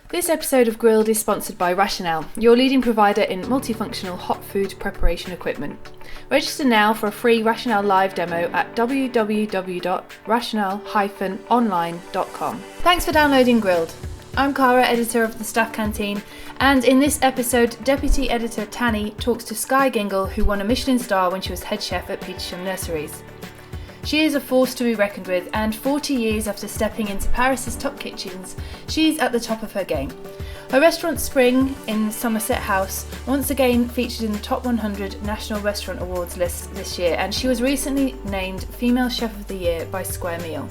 This episode of Grilled is sponsored by Rational, your leading provider in multifunctional hot food preparation equipment. Register now for a free Rational live demo at www.rational-online.com. Thanks for downloading Grilled. I'm Cara, editor of the Staff Canteen, and in this episode, Deputy Editor Tanny talks to Skye Gyngell, who won a Michelin star when she was head chef at Petersham Nurseries. She is a force to be reckoned with, and 40 years after stepping into Paris's top kitchens, she's at the top of her game. Her restaurant Spring in Somerset House once again featured in the top 100 National Restaurant Awards list this year, and she was recently named Female Chef of the Year by Square Meal.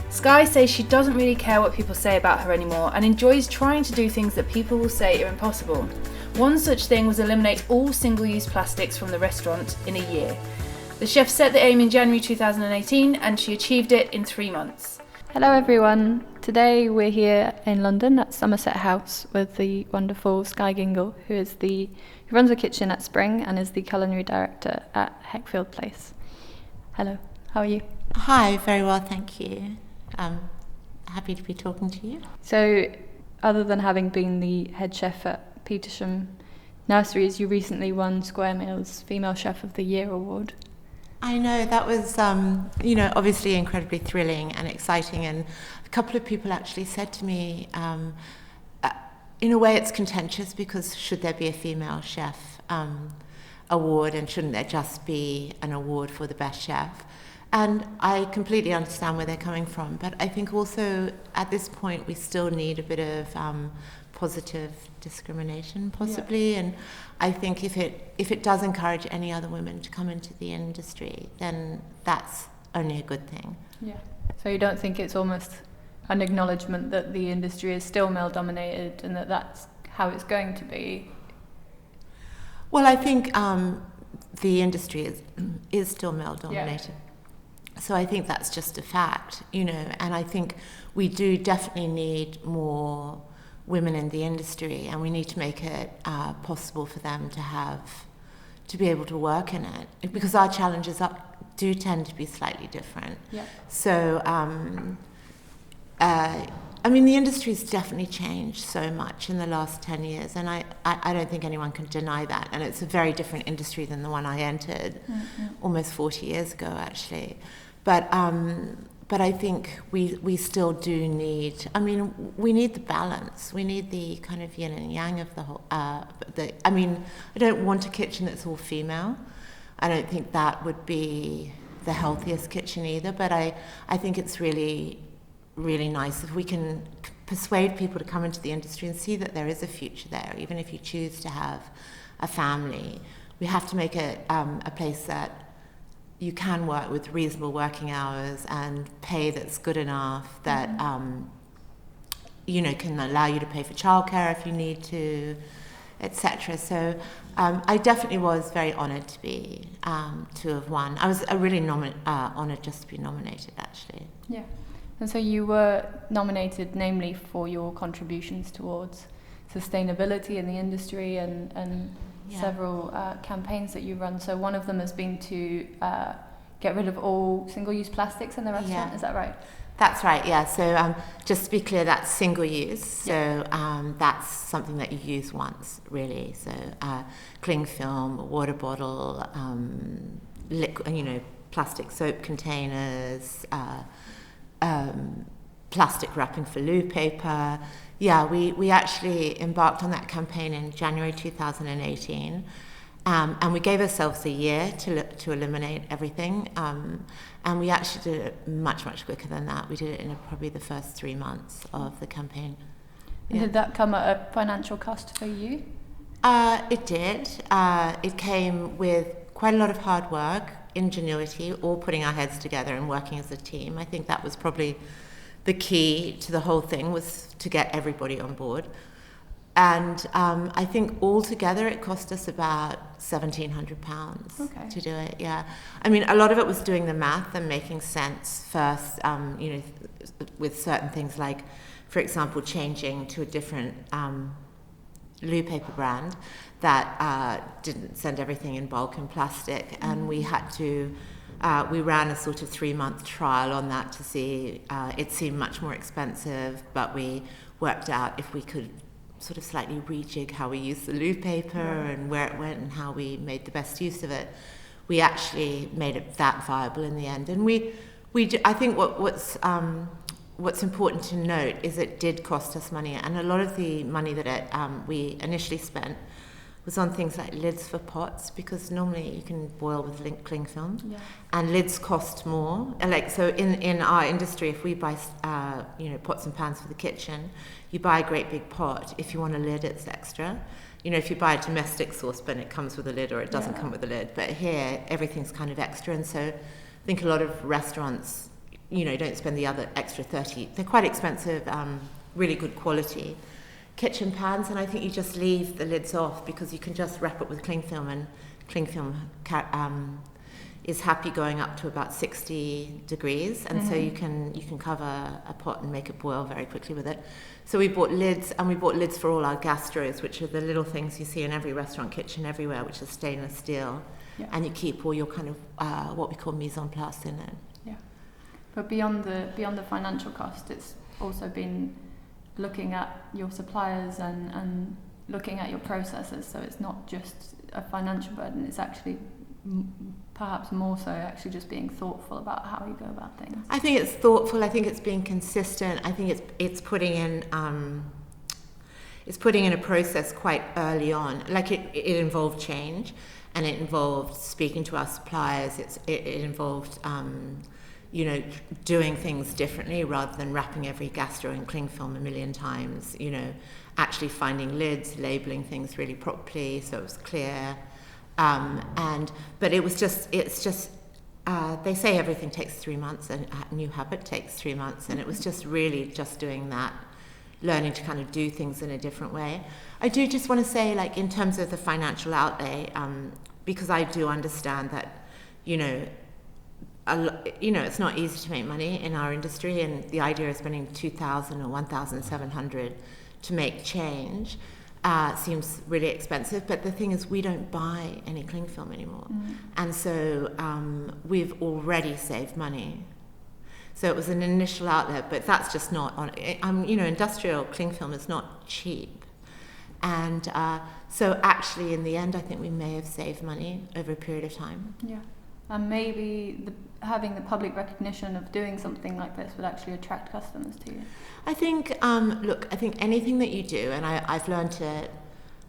Skye says she doesn't really care what people say about her anymore and enjoys trying to do things that people will say are impossible. One such thing was eliminate all single-use plastics from the restaurant in a year. The chef set the aim in January 2018 and she achieved it in 3 months. Hello everyone, today we're here in London at Somerset House with the wonderful Skye Gyngell, who runs the kitchen at Spring and is the culinary director at Heckfield Place. Hello, how are you? Hi, very well, thank you. I'm happy to be talking to you. So, other than having been the head chef at Petersham Nurseries, you recently won Square Meal's Female Chef of the Year award. I know, that was, obviously incredibly thrilling and exciting, and a couple of people actually said to me, in a way it's contentious because should there be a female chef award and shouldn't there just be an award for the best chef? And I completely understand where they're coming from, but I think also at this point we still need a bit of positive discrimination possibly, and I think if it does encourage any other women to come into the industry, then that's only a good thing. Yeah. So you don't think it's almost an acknowledgement that the industry is still male dominated and that that's how it's going to be? Well, I think the industry is still male dominated. Yeah. So I think that's just a fact, and I think we do definitely need more women in the industry, and we need to make it possible for them to be able to work in it, because our challenges do tend to be slightly different. Yeah. So, the industry's definitely changed so much in the last 10 years, and I don't think anyone can deny that, and it's a very different industry than the one I entered almost 40 years ago, actually. But I think we still do need, we need the balance. We need the kind of yin and yang of the whole, I don't want a kitchen that's all female. I don't think that would be the healthiest kitchen either, but I think it's really, really nice if we can persuade people to come into the industry and see that there is a future there, even if you choose to have a family. We have to make it a place that you can work with reasonable working hours and pay that's good enough that can allow you to pay for childcare if you need to, etc. So I definitely was very honoured to have won. I was really honoured just to be nominated, actually. Yeah, and so you were nominated namely for your contributions towards sustainability in the industry and several campaigns that you run. So one of them has been to get rid of all single-use plastics in the restaurant. Is that right? That's right, yeah. So just to be clear, that's single-use. So that's something that you use once, really. So cling film, a water bottle, plastic soap containers, plastic wrapping for loo paper. Yeah, we actually embarked on that campaign in January 2018, and we gave ourselves a year to eliminate everything, and we actually did it much, much quicker than that. We did it in probably the first 3 months of the campaign. Yeah. Did that come at a financial cost for you? It did. It came with quite a lot of hard work, ingenuity, all putting our heads together and working as a team. I think that was probably the key to the whole thing, was to get everybody on board. And I think altogether it cost us about £1,700 to do it, yeah. I mean, a lot of it was doing the math and making sense first, with certain things like, for example, changing to a different loo paper brand that didn't send everything in bulk in plastic, and we had to We ran a sort of 3-month trial on that to see, it seemed much more expensive, but we worked out if we could sort of slightly rejig how we used the loo paper and where it went and how we made the best use of it. We actually made it that viable in the end. And I think what's important to note is it did cost us money, and a lot of the money that we initially spent was on things like lids for pots, because normally you can boil with cling film, and lids cost more. Like, so in our industry, if we buy pots and pans for the kitchen, you buy a great big pot. If you want a lid, it's extra. If you buy a domestic saucepan, it comes with a lid or it doesn't come with a lid. But here, everything's kind of extra, and so I think a lot of restaurants, don't spend the other extra 30. They're quite expensive, really good quality kitchen pans, and I think you just leave the lids off because you can just wrap it with cling film, and cling film is happy going up to about 60 degrees, and so you can cover a pot and make it boil very quickly with it. So we bought lids, and we bought lids for all our gastros, which are the little things you see in every restaurant kitchen everywhere, which is stainless steel, and you keep all your kind of what we call mise en place in it. Yeah, but beyond the financial cost, it's also been looking at your suppliers and looking at your processes, so it's not just a financial burden, it's actually perhaps more so actually just being thoughtful about how you go about things. I think it's thoughtful, I think it's being consistent, I think it's putting in a process quite early on. Like it involved change, and it involved speaking to our suppliers, it involved doing things differently rather than wrapping every gastro in cling film a million times, actually finding lids, labeling things really properly so it was clear. But it's just they say everything takes 3 months, and a new habit takes 3 months, and it was just really just doing that, learning to kind of do things in a different way. I do just want to say, like, in terms of the financial outlay, because I do understand that, it's not easy to make money in our industry, and the idea of spending 2,000 or 1,700 to make change seems really expensive. But the thing is, we don't buy any cling film anymore, and so we've already saved money. So it was an initial outlet, but that's just not on. Industrial cling film is not cheap, and so actually, in the end, I think we may have saved money over a period of time. Yeah. And maybe having the public recognition of doing something like this would actually attract customers to you. I think, I think anything that you do, and I've learned it,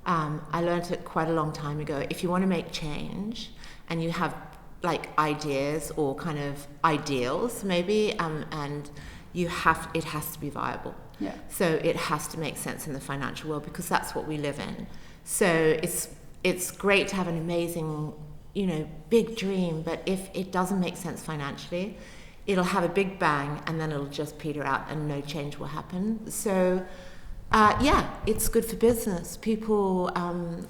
I learned it quite a long time ago. If you want to make change, and you have like ideas or kind of ideals, maybe, and it has to be viable. Yeah. So it has to make sense in the financial world, because that's what we live in. So it's great to have an amazing, big dream, but if it doesn't make sense financially, it'll have a big bang and then it'll just peter out and no change will happen. So it's good for business. People,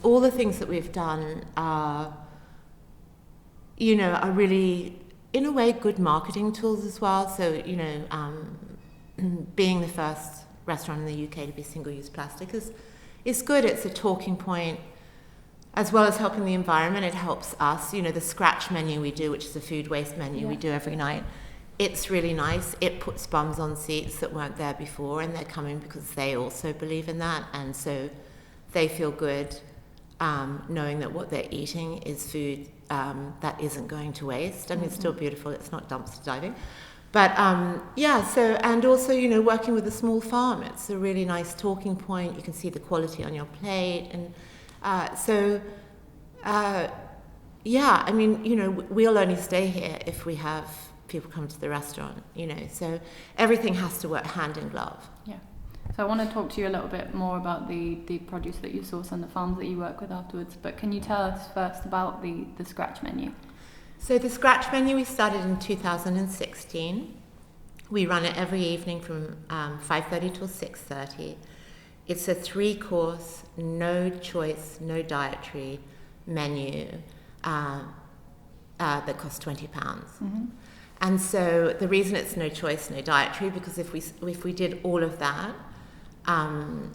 all the things that we've done are really, in a way, good marketing tools as well. So, being the first restaurant in the UK to be single-use plastic is good. It's a talking point. As well as helping the environment, it helps us. The scratch menu we do, which is a food waste menu we do every night, it's really nice. It puts bums on seats that weren't there before, and they're coming because they also believe in that, and so they feel good knowing that what they're eating is food that isn't going to waste. I mean, it's still beautiful, it's not dumpster diving. But and also, working with a small farm, it's a really nice talking point. You can see the quality on your plate, and we'll only stay here if we have people come to the restaurant, so everything has to work hand in glove. Yeah. So I want to talk to you a little bit more about the produce that you source and the farms that you work with afterwards, but can you tell us first about the scratch menu? So the scratch menu we started in 2016. We run it every evening from 5:30 till 6:30. It's a 3-course, no choice, no dietary menu that costs £20. Mm-hmm. And so the reason it's no choice, no dietary, because if we did all of that,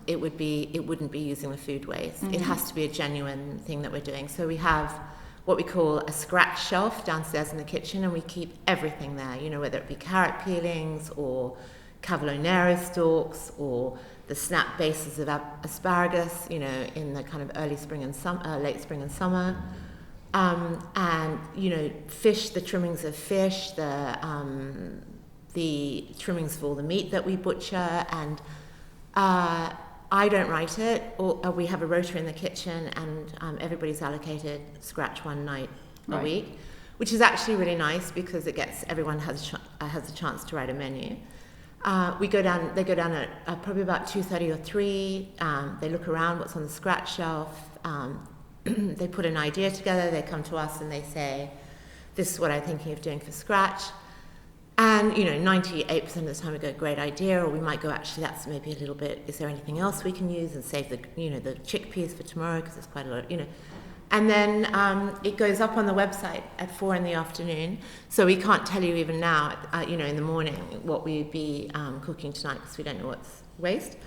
it wouldn't be using the food waste. It has to be a genuine thing that we're doing. So we have what we call a scratch shelf downstairs in the kitchen, and we keep everything there, you know, whether it be carrot peelings or cavolo nero stalks or the snap bases of asparagus, you know, in the kind of late spring and summer. And, you know, fish, the trimmings of fish, the trimmings of all the meat that we butcher. And I don't write it, or we have a rota in the kitchen, and everybody's allocated scratch one night a week, which is actually really nice because everyone has a chance to write a menu. They go down at probably about 2:30 or 3. They look around what's on the scratch shelf. They put an idea together. They come to us and they say, "This is what I'm thinking of doing for scratch." And, you know, 98% of the time we go, "Great idea," or we might go, "Actually, that's maybe a little bit. Is there anything else we can use and save the chickpeas for tomorrow because there's quite a lot, you know." And then it goes up on the website at 4 p.m. So we can't tell you even now, in the morning, what we'd be cooking tonight because we don't know what's waste.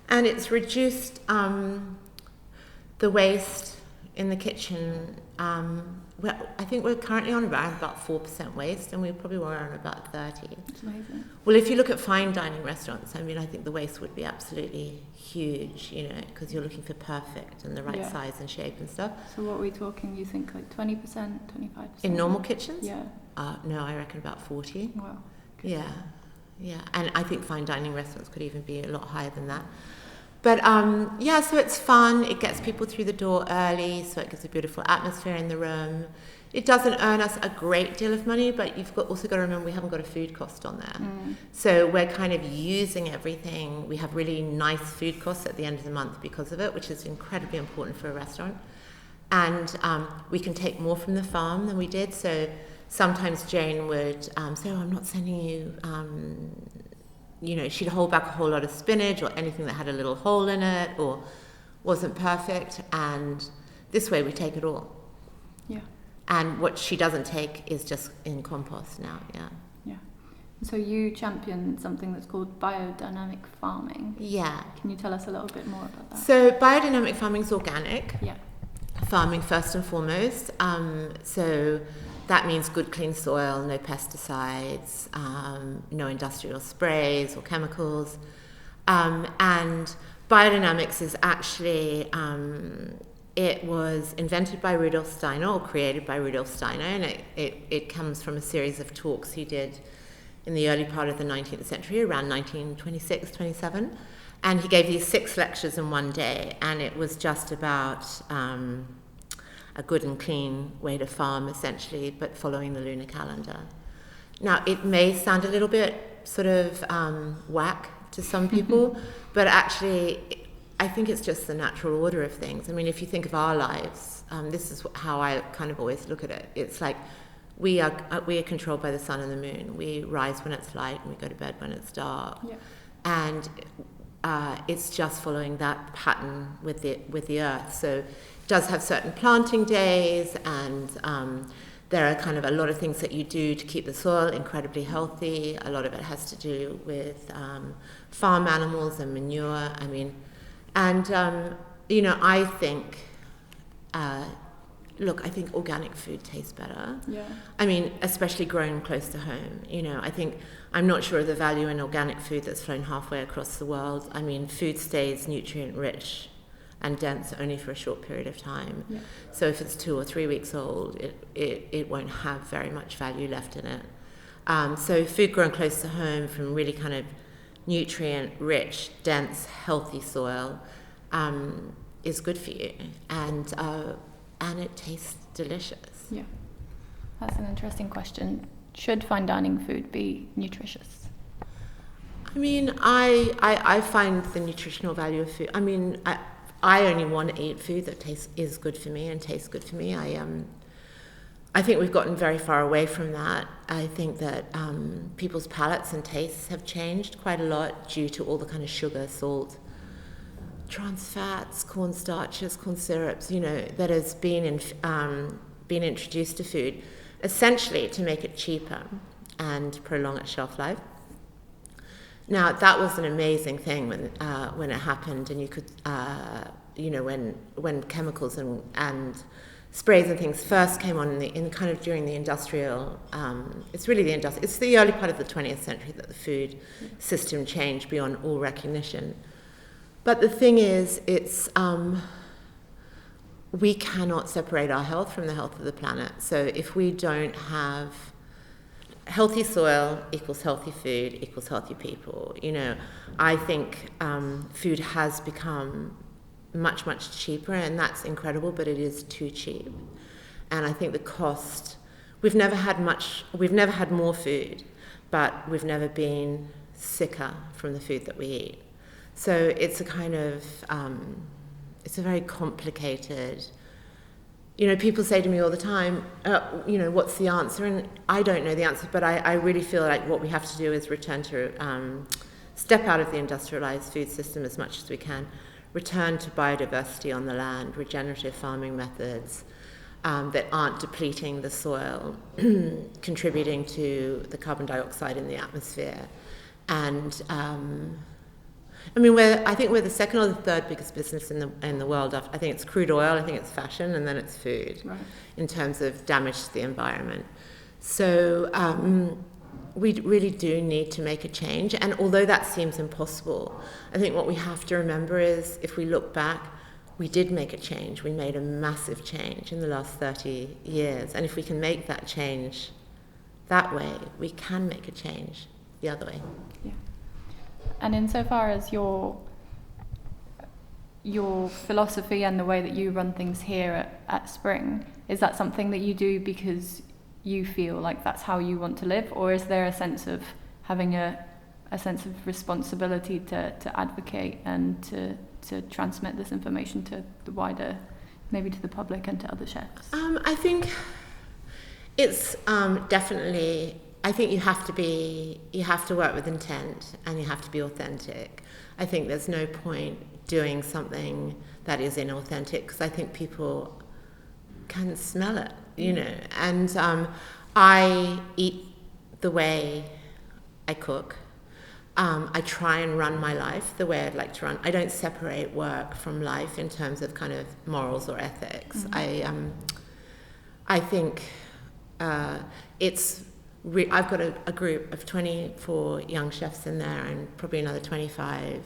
And it's reduced the waste in the kitchen. I think we're currently on around about 4% waste, and we probably were on about 30. That's amazing. Well, if you look at fine dining restaurants, I mean, I think the waste would be absolutely huge, you know, because you're looking for perfect and the right size and shape and stuff. So what are we talking, you think, like 20%, 25%? In normal kitchens? Yeah. No, I reckon about 40. Wow. Yeah. And I think fine dining restaurants could even be a lot higher than that. But so it's fun. It gets people through the door early, so it gives a beautiful atmosphere in the room. It doesn't earn us a great deal of money, but you've also got to remember we haven't got a food cost on there. So we're kind of using everything. We have really nice food costs at the end of the month because of it, which is incredibly important for a restaurant. And we can take more from the farm than we did. So sometimes Jane would say, "Oh, I'm not sending you..." She'd hold back a whole lot of spinach or anything that had a little hole in it or wasn't perfect. And this way we take it all. Yeah. And what she doesn't take is just in compost now, Yeah. So you champion something that's called biodynamic farming. Yeah. Can you tell us a little bit more about that? So biodynamic farming is organic. Yeah. Farming first and foremost. So that means good, clean soil, no pesticides, no industrial sprays or chemicals. And biodynamics is actually, it was invented by Rudolf Steiner, or created by Rudolf Steiner, and it comes from a series of talks he did in the early part of the 19th century, around 1926, 27. And he gave these 6 lectures in one day, and it was just about a good and clean way to farm, essentially, but following the lunar calendar. Now, it may sound a little bit sort of whack to some people, but actually, I think it's just the natural order of things. I mean, if you think of our lives, this is how I kind of always look at it. It's like we are controlled by the sun and the moon. We rise when it's light and we go to bed when it's dark. Yeah. And it's just following that pattern with the earth. So it does have certain planting days, and there are kind of a lot of things that you do to keep the soil incredibly healthy. A lot of it has to do with farm animals and manure. I mean, and I think, I think organic food tastes better. Yeah. I mean, especially grown close to home. I'm not sure of the value in organic food that's flown halfway across the world. I mean, food stays nutrient rich and dense only for a short period of time. Yeah. So if it's 2 or 3 weeks old, it won't have very much value left in it. So food grown close to home from really kind of nutrient rich, dense, healthy soil is good for you, and it tastes delicious. Yeah, that's an interesting question. Should fine dining food be nutritious? I mean, I find the nutritional value of food. I mean, I only want to eat food that is good for me and tastes good for me. I think we've gotten very far away from that. I think that people's palates and tastes have changed quite a lot due to all the kind of sugar, salt, trans fats, corn starches, corn syrups, that has been introduced to food, essentially to make it cheaper and prolong its shelf life. Now, that was an amazing thing when it happened, and you could, when chemicals and sprays and things first came on in kind of during the industrial, it's the early part of the 20th century that the food system changed beyond all recognition. But the thing is, we cannot separate our health from the health of the planet. So if we don't have healthy soil equals healthy food equals healthy people, I think food has become much, much cheaper, and that's incredible, but it is too cheap. And I think the cost, we've never had more food, but we've never been sicker from the food that we eat. So it's a kind of, it's a very complicated, people say to me all the time, what's the answer? And I don't know the answer, but I really feel like what we have to do is return to, step out of the industrialized food system as much as we can, return to biodiversity on the land, regenerative farming methods that aren't depleting the soil, contributing to the carbon dioxide in the atmosphere. And I think we're the second or the third biggest business in the world. I think it's crude oil, I think it's fashion, and then it's food, right, in terms of damage to the environment. So we really do need to make a change. And although that seems impossible, I think what we have to remember is, if we look back, we did make a change. We made a massive change in the last 30 years. And if we can make that change that way, we can make a change the other way. Yeah. And insofar as your philosophy and the way that you run things here at Spring, is that something that you do because you feel like that's how you want to live, or is there a sense of having a sense of responsibility to advocate and to transmit this information to the wider, maybe to the public and to other chefs? I think it's definitely, I think you have to work with intent, and you have to be authentic. I think there's no point doing something that is inauthentic, because I think people can smell it, and I eat the way I cook. I try and run my life the way I'd like to run. I don't separate work from life in terms of kind of morals or ethics. Mm-hmm. I think I've got a group of 24 young chefs in there, and probably another 25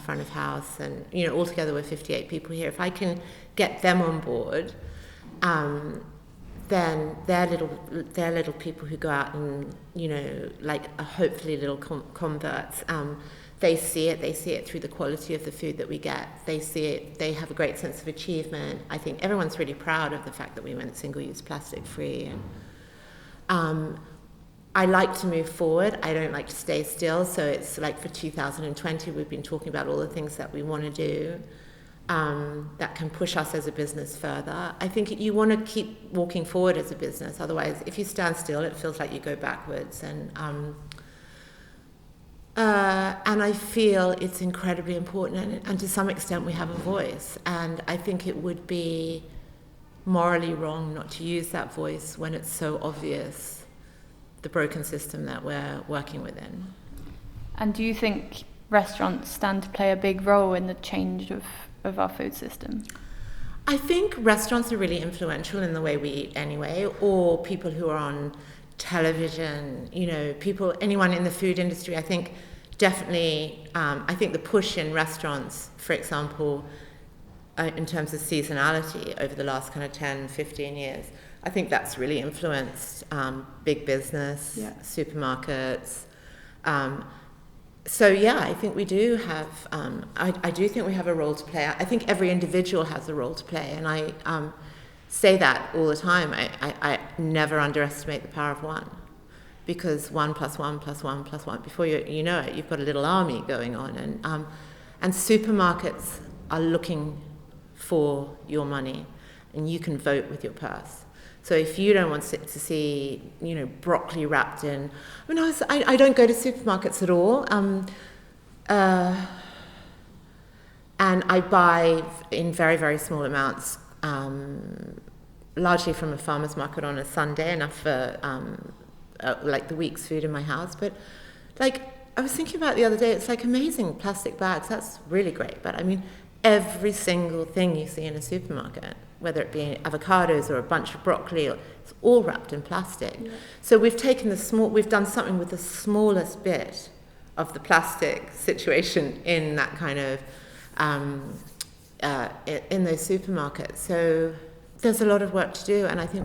front of house, and altogether we're 58 people here. If I can get them on board, then they're little people who go out and hopefully little converts. They see it through the quality of the food that we get. They see it, they have a great sense of achievement. I think everyone's really proud of the fact that we went single-use plastic free, and I like to move forward. I don't like to stay still. So it's like for 2020, we've been talking about all the things that we want to do that can push us as a business further. I think you want to keep walking forward as a business. Otherwise, if you stand still, it feels like you go backwards. And I feel it's incredibly important. And to some extent, we have a voice. And I think it would be morally wrong not to use that voice when it's so obvious the broken system that we're working within. And do you think restaurants stand to play a big role in the change of our food system? I think restaurants are really influential in the way we eat anyway, or people who are on television, anyone in the food industry. I think definitely, I think the push in restaurants, for example, in terms of seasonality over the last kind of 10, 15 years, I think that's really influenced big business, supermarkets. So yeah, I think we do have, I do think we have a role to play. I think every individual has a role to play, and I say that all the time. I never underestimate the power of one, because 1 + 1 + 1 + 1, before you know it, you've got a little army going on, and supermarkets are looking for your money, and you can vote with your purse. So if you don't want to see, broccoli wrapped in, I don't go to supermarkets at all, and I buy in very, very small amounts, largely from a farmer's market on a Sunday, enough for the week's food in my house. But I was thinking about the other day, it's like amazing plastic bags. That's really great, but every single thing you see in a supermarket, whether it be avocados or a bunch of broccoli, it's all wrapped in plastic. Yeah. So we've done something with the smallest bit of the plastic situation in that kind of, in those supermarkets. So there's a lot of work to do, and I think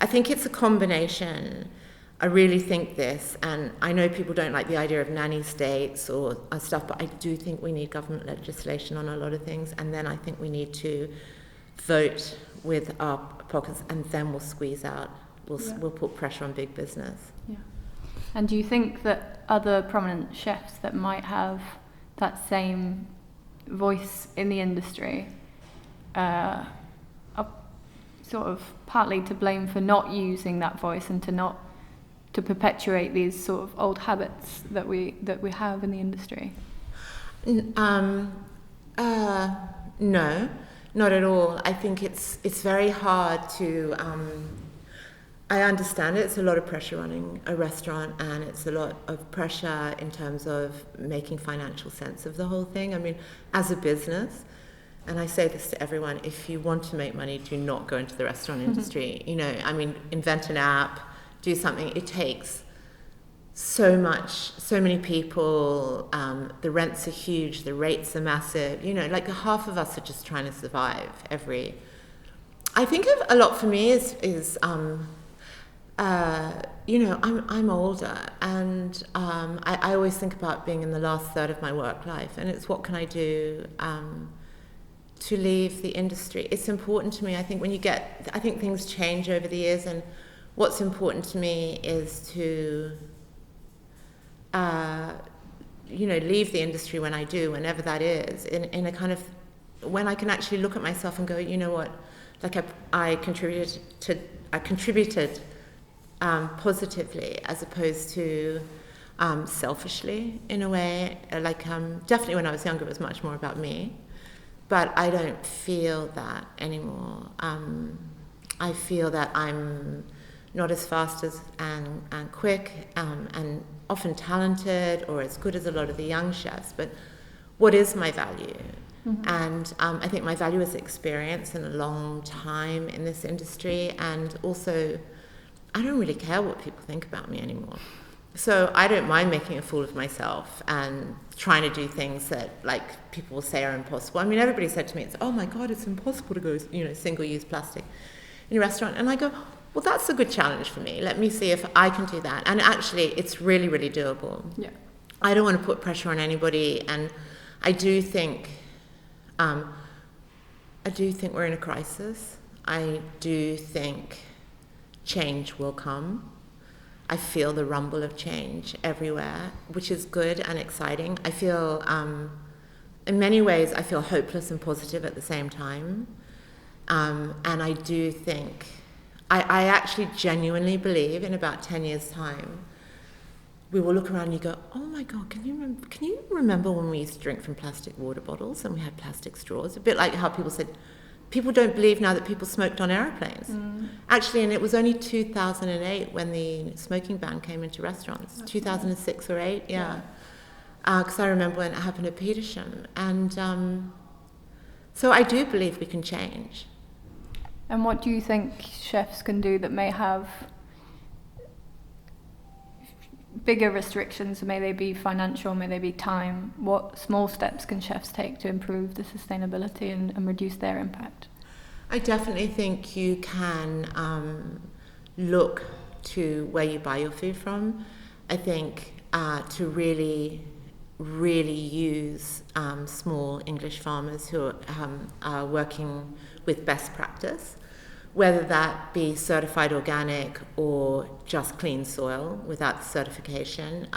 I think it's a combination. I really think this, and I know people don't like the idea of nanny states or stuff, but I do think we need government legislation on a lot of things, and then I think we need to vote with our pockets, and then we'll squeeze out, we'll put pressure on big business. Yeah. And do you think that other prominent chefs that might have that same voice in the industry are sort of partly to blame for not using that voice and to perpetuate these sort of old habits that we have in the industry? No, not at all. I think it's very hard to. I understand it. It's a lot of pressure running a restaurant, and it's a lot of pressure in terms of making financial sense of the whole thing. I mean, as a business, and I say this to everyone: if you want to make money, do not go into the restaurant industry. You know, I mean, invent an app. Do something. It takes so many people. The rents are huge. The rates are massive. You know, like half of us are just trying to survive. I think of a lot for me is you know, I'm older, and I always think about being in the last third of my work life, and it's what can I do to leave the industry. It's important to me. I think I think things change over the years, and what's important to me is to, you know, leave the industry when I do, whenever that is, in a kind of, when I can actually look at myself and go, you know what, like I contributed positively, as opposed to selfishly, in a way. Like definitely when I was younger, it was much more about me, but I don't feel that anymore. I feel that I'm not as fast and quick and often talented or as good as a lot of the young chefs, but what is my value? Mm-hmm. And I think my value is experience and a long time in this industry, and also I don't really care what people think about me anymore. So I don't mind making a fool of myself and trying to do things that, like, people will say are impossible. I mean, everybody said to me, "Oh my God, it's impossible to go, you know, single-use plastic in a restaurant." And I go, well, that's a good challenge for me. Let me see if I can do that. And actually, it's really, really doable. Yeah. I don't want to put pressure on anybody, and I do think we're in a crisis. I do think change will come. I feel the rumble of change everywhere, which is good and exciting. I feel, in many ways, I feel hopeless and positive at the same time. And I do think, I actually genuinely believe in about 10 years' time, we will look around and you go, oh my God, can you remember when we used to drink from plastic water bottles and we had plastic straws? A bit like how people said, people don't believe now that people smoked on aeroplanes. Mm. Actually, and it was only 2008 when the smoking ban came into restaurants. That's 2006 or 8, yeah. Because I remember when it happened at Petersham. And so I do believe we can change. And what do you think chefs can do that may have bigger restrictions? May they be financial, may they be time? What small steps can chefs take to improve the sustainability and reduce their impact? I definitely think you can look to where you buy your food from. I think to really use small English farmers who are working with best practice, whether that be certified organic or just clean soil without the certification.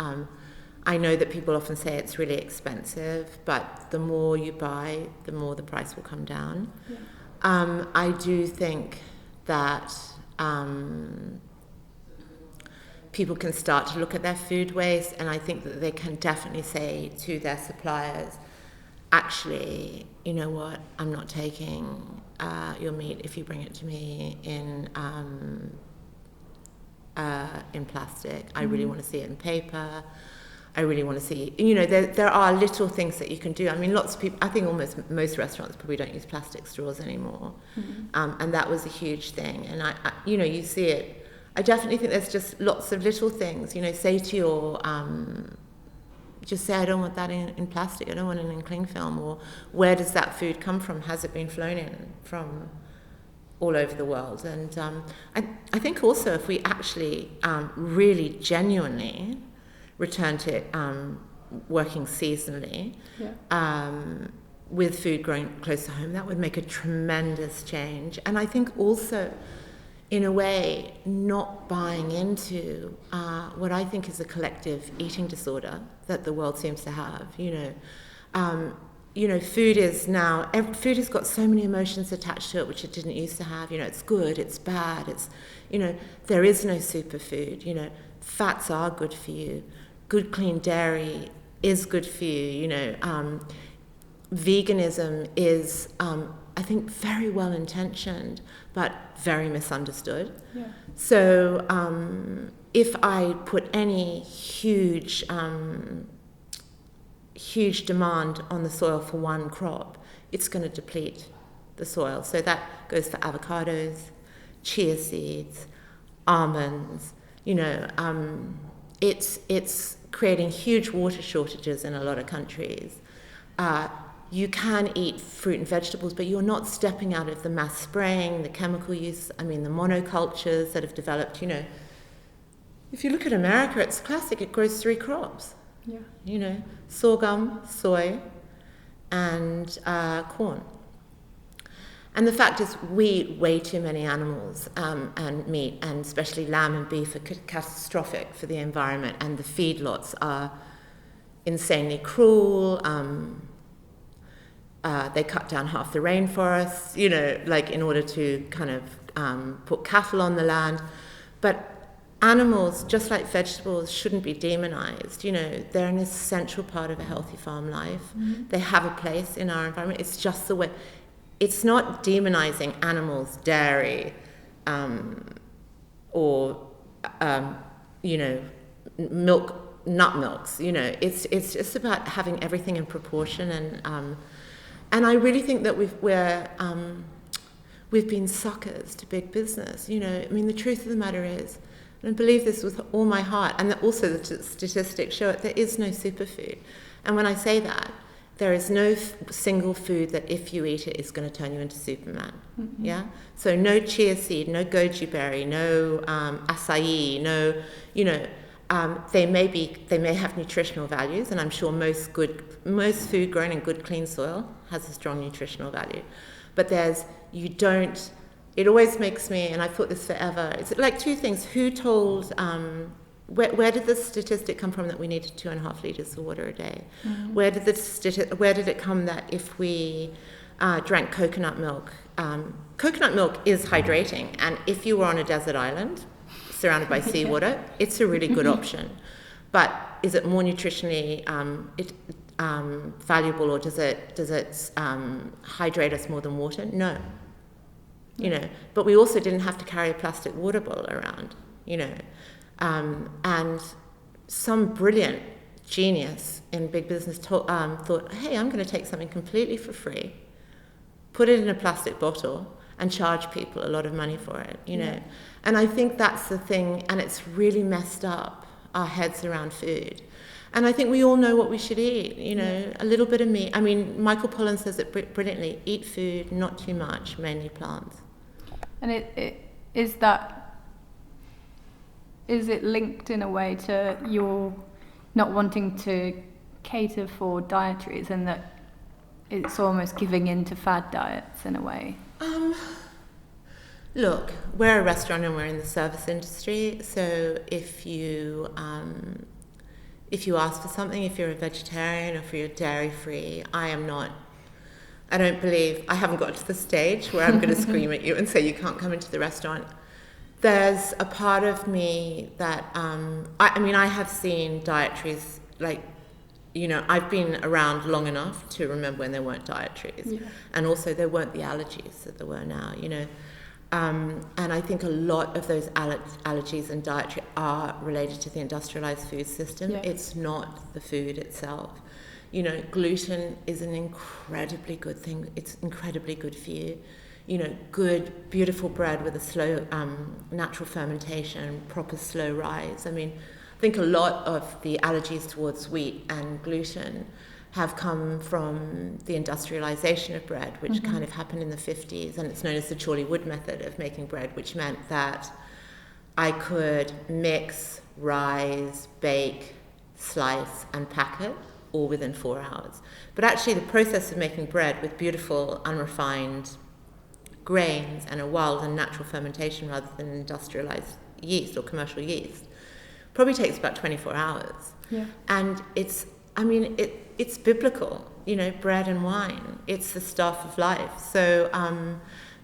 I know that people often say it's really expensive, but the more you buy, the more the price will come down. Yeah. I do think that people can start to look at their food waste, and I think that they can definitely say to their suppliers, actually, you know what, I'm not taking your meat if you bring it to me in plastic. I really want to see it in paper. I really want to see. You know, there are little things that you can do. I mean, lots of people, I think almost most restaurants probably don't use plastic straws anymore. And that was a huge thing. And I you know, you see it. I definitely think there's just lots of little things, you know, say to your, just say, I don't want that in plastic, I don't want it in cling film, or where does that food come from? Has it been flown in from all over the world? And I think also if we actually really genuinely return to working seasonally with food grown close to home, that would make a tremendous change. And I think also, in a way, not buying into what I think is a collective eating disorder that the world seems to have. You know, food has got so many emotions attached to it, which it didn't used to have. You know, it's good, it's bad, it's, you know, there is no superfood. You know, fats are good for you. Good, clean dairy is good for you. You know, veganism is, I think, very well intentioned, but very misunderstood. Yeah. So if I put any huge demand on the soil for one crop, it's going to deplete the soil. So that goes for avocados, chia seeds, almonds. You know, it's creating huge water shortages in a lot of countries. You can eat fruit and vegetables, but you're not stepping out of the mass spraying, the chemical use, I mean, the monocultures that have developed. You know, if you look at America, it's classic, it grows 3 crops. Yeah. You know, sorghum, soy, and corn. And the fact is, we eat way too many animals and meat, and especially lamb and beef are catastrophic for the environment, and the feedlots are insanely cruel. They cut down half the rainforests, you know, like in order to kind of put cattle on the land. But animals, just like vegetables, shouldn't be demonized. You know, they're an essential part of a healthy farm life. Mm-hmm. They have a place in our environment. It's just the way. It's not demonizing animals, dairy, or you know, milk, nut milks. You know, it's just about having everything in proportion. And I really think that we've been suckers to big business. You know, I mean, the truth of the matter is, and I believe this with all my heart, and that also the statistics show it, there is no superfood. And when I say that, there is no single food that if you eat it is going to turn you into Superman. Mm-hmm. Yeah. So no chia seed, no goji berry, no acai, no, you know. They may have nutritional values, and I'm sure most food grown in good, clean soil has a strong nutritional value. But it always makes me, and I've thought this forever, it's like 2 things. Who told, where did the statistic come from that we needed 2.5 litres of water a day? Mm-hmm. Where did it come that if we drank coconut milk is hydrating, and if you were on a desert island, surrounded by seawater, it's a really good option. But is it more nutritionally valuable, or does it hydrate us more than water? No. You know, but we also didn't have to carry a plastic water bottle around, you know. And some brilliant genius in big business thought, hey, I'm going to take something completely for free, put it in a plastic bottle, and charge people a lot of money for it, you know. And I think that's the thing, and it's really messed up our heads around food. And I think we all know what we should eat, you know, a little bit of meat. I mean, Michael Pollan says it brilliantly, eat food, not too much, mainly plants. And is it linked in a way to your not wanting to cater for dietaries, and that it's almost giving in to fad diets in a way? Look, we're a restaurant and we're in the service industry, so if you ask for something, if you're a vegetarian or if you're dairy-free, I haven't got to the stage where I'm going to scream at you and say you can't come into the restaurant. There's a part of me that, I have seen dietaries, like, you know, I've been around long enough to remember when there weren't dietaries. Yeah. And also there weren't the allergies that there were now, you know. And I think a lot of those allergies and dietary are related to the industrialized food system. Yeah. It's not the food itself. You know, gluten is an incredibly good thing. It's incredibly good for you. You know, good, beautiful bread with a slow, natural fermentation, proper slow rise. I mean, I think a lot of the allergies towards wheat and gluten have come from the industrialization of bread, which kind of happened in the 50s, and it's known as the Chorley Wood method of making bread, which meant that I could mix, rise, bake, slice, and pack it all within 4 hours. But actually the process of making bread with beautiful, unrefined grains and a wild and natural fermentation rather than industrialized yeast or commercial yeast probably takes about 24 hours. Yeah. And it's biblical, you know, bread and wine. It's the stuff of life. So,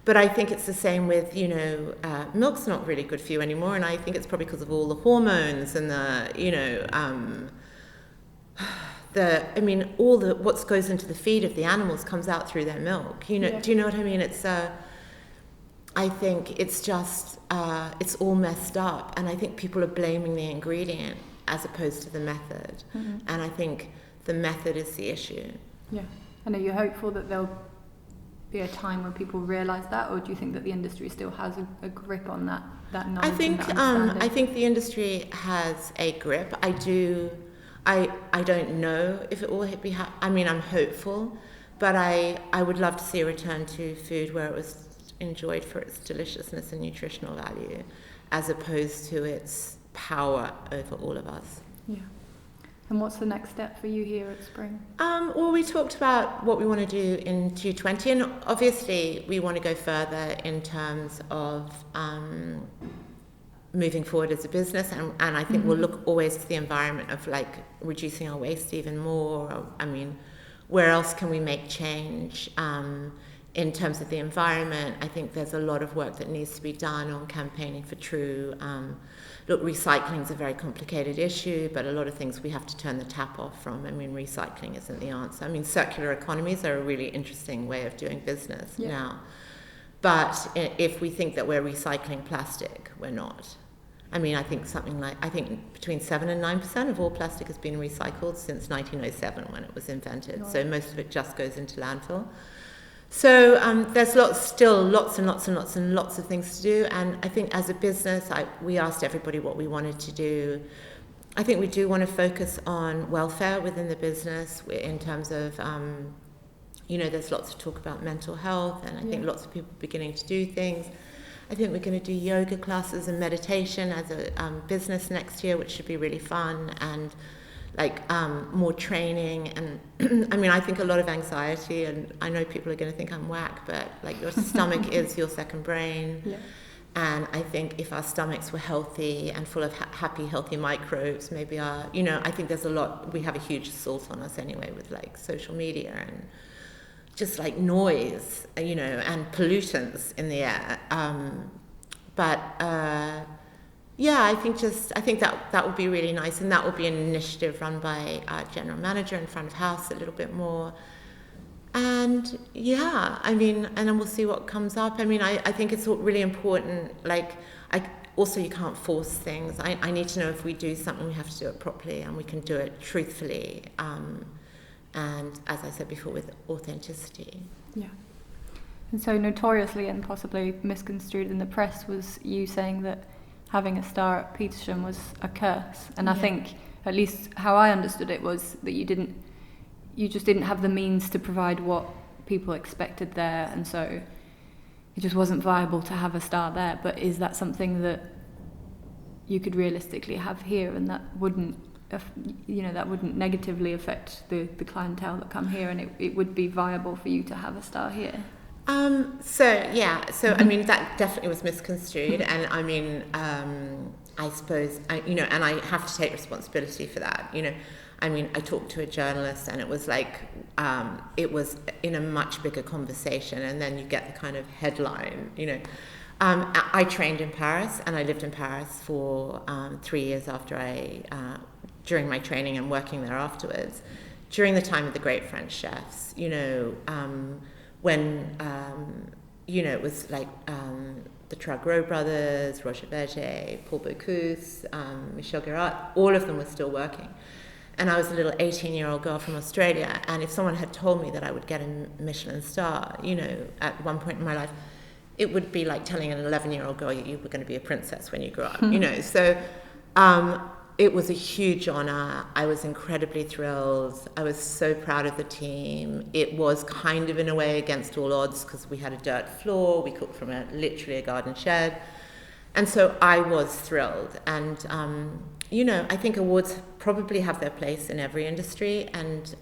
but I think it's the same with, you know, milk's not really good for you anymore, and I think it's probably because of all the hormones and the, you know, all the what goes into the feed of the animals comes out through their milk. You know, Yeah. do you know what I mean? It's I think it's just it's all messed up, and I think people are blaming the ingredient as opposed to the method. And I think the method is the issue. Yeah. And are you hopeful that there'll be a time when people realise that, or do you think that the industry still has a grip on that knowledge? I think the industry has a grip. I don't know if it will be. I mean, I'm hopeful, but I would love to see a return to food where it was enjoyed for its deliciousness and nutritional value, as opposed to its power over all of us. Yeah. And what's the next step for you here at Spring? Well, we talked about what we want to do in 2020, and obviously we want to go further in terms of moving forward as a business, and I think we'll look always to the environment of like reducing our waste even more. I mean, where else can we make change? In terms of the environment, I think there's a lot of work that needs to be done on campaigning for true. Look, recycling is a very complicated issue, but a lot of things we have to turn the tap off from. I mean, recycling isn't the answer. I mean, circular economies are a really interesting way of doing business now. But if we think that we're recycling plastic, we're not. I mean, I think between 7 and 9% of all plastic has been recycled since 1907 when it was invented. Right. So most of it just goes into landfill. So there's lots and lots of things to do, and I think as a business, we asked everybody what we wanted to do. I think we do want to focus on welfare within the business in terms of, you know, there's lots of talk about mental health, and I think lots of people are beginning to do things. I think we're going to do yoga classes and meditation as a business next year, which should be really fun, and like more training. And I mean, I think a lot of anxiety, and I know people are going to think I'm whack, but like your stomach is your second brain. Yeah. And I think if our stomachs were healthy and full of happy, healthy microbes, maybe you know, I think there's a lot, we have a huge assault on us anyway with like social media and just like noise, you know, and pollutants in the air. Yeah, I think that would be really nice, and that will be an initiative run by our general manager and front of house a little bit more. And yeah, I mean, and then we'll see what comes up. I mean, I think it's really important. Like, also you can't force things. I need to know if we do something, we have to do it properly, and we can do it truthfully. And as I said before, with authenticity. Yeah. And so notoriously and possibly misconstrued in the press was you saying that having a star at Petersham was a curse. And I think, at least how I understood it, was that you just didn't have the means to provide what people expected there, and so it just wasn't viable to have a star there. But is that something that you could realistically have here, and that wouldn't, you know, that wouldn't negatively affect the clientele that come here, and it would be viable for you to have a star here? So I mean, that definitely was misconstrued, and I mean, I suppose, you know, and I have to take responsibility for that, you know. I mean, I talked to a journalist, and it was like, it was in a much bigger conversation, and then you get the kind of headline, you know. I trained in Paris, and I lived in Paris for 3 years after during my training and working there afterwards, during the time of the great French chefs, you know, when, you know, it was like the Tragro brothers, Roger Berger, Paul Bocuse, Michel Guérat, all of them were still working. And I was a little 18-year-old girl from Australia, and if someone had told me that I would get a Michelin star, you know, at one point in my life, it would be like telling an 11-year-old girl you were going to be a princess when you grew up, you know. So it was a huge honor. I was incredibly thrilled. I was so proud of the team. It was kind of in a way against all odds because we had a dirt floor. We cooked from literally a garden shed. And so I was thrilled. And, you know, I think awards probably have their place in every industry. And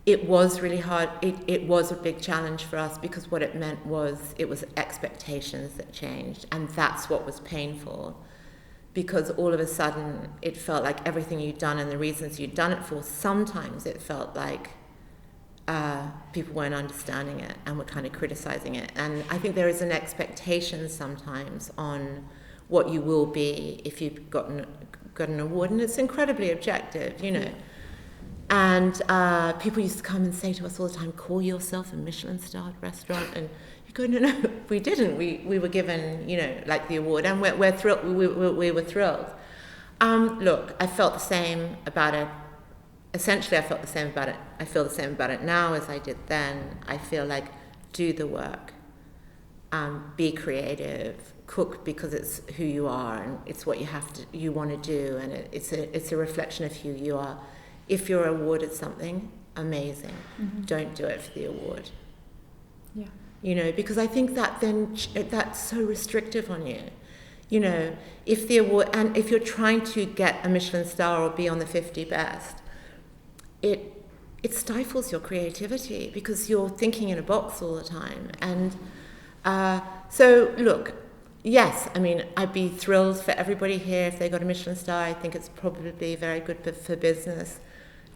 it was really hard. It was a big challenge for us because what it meant was it was expectations that changed. And that's what was painful. Because all of a sudden it felt like everything you'd done and the reasons you'd done it for, sometimes it felt like people weren't understanding it and were kind of criticizing it. And I think there is an expectation sometimes on what you will be if you've got an award, and it's incredibly objective, you know. And people used to come and say to us all the time, call yourself a Michelin-starred restaurant, and you go, no, we didn't. We were given, you know, like the award, and we're thrilled. We were thrilled. Look, I felt the same about it. Essentially, I felt the same about it. I feel the same about it now as I did then. I feel like do the work, be creative, cook because it's who you are and it's what you want to do, and it's a reflection of who you are. If you're awarded something, amazing. Mm-hmm. Don't do it for the award. Yeah. You know, because I think that then that's so restrictive on you. You know, if the award, and if you're trying to get a Michelin star or be on the 50 best, it stifles your creativity because you're thinking in a box all the time. And so, look, yes, I mean, I'd be thrilled for everybody here if they got a Michelin star. I think it's probably very good for business.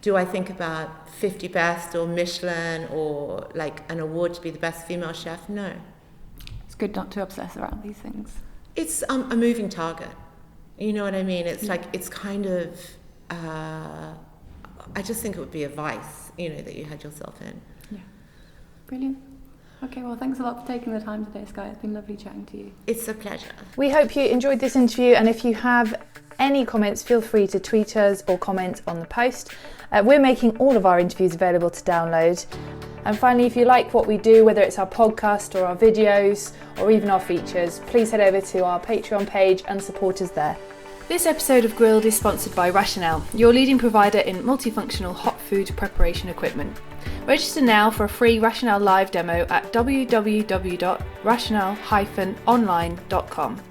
Do I think about 50 best or Michelin or like an award to be the best female chef? No. It's good not to obsess around these things. It's a moving target. You know what I mean? It's like, it's kind of, I just think it would be a vice, you know, that you had yourself in. Yeah. Brilliant. Okay, well, thanks a lot for taking the time today, Skye. It's been lovely chatting to you. It's a pleasure. We hope you enjoyed this interview, and if you have any comments, feel free to tweet us or comment on the post. We're making all of our interviews available to download. And finally, if you like what we do, whether it's our podcast or our videos or even our features, please head over to our Patreon page and support us there. This episode of Grilled is sponsored by Rational, your leading provider in multifunctional hot food preparation equipment. Register now for a free Rational live demo at www.rational-online.com.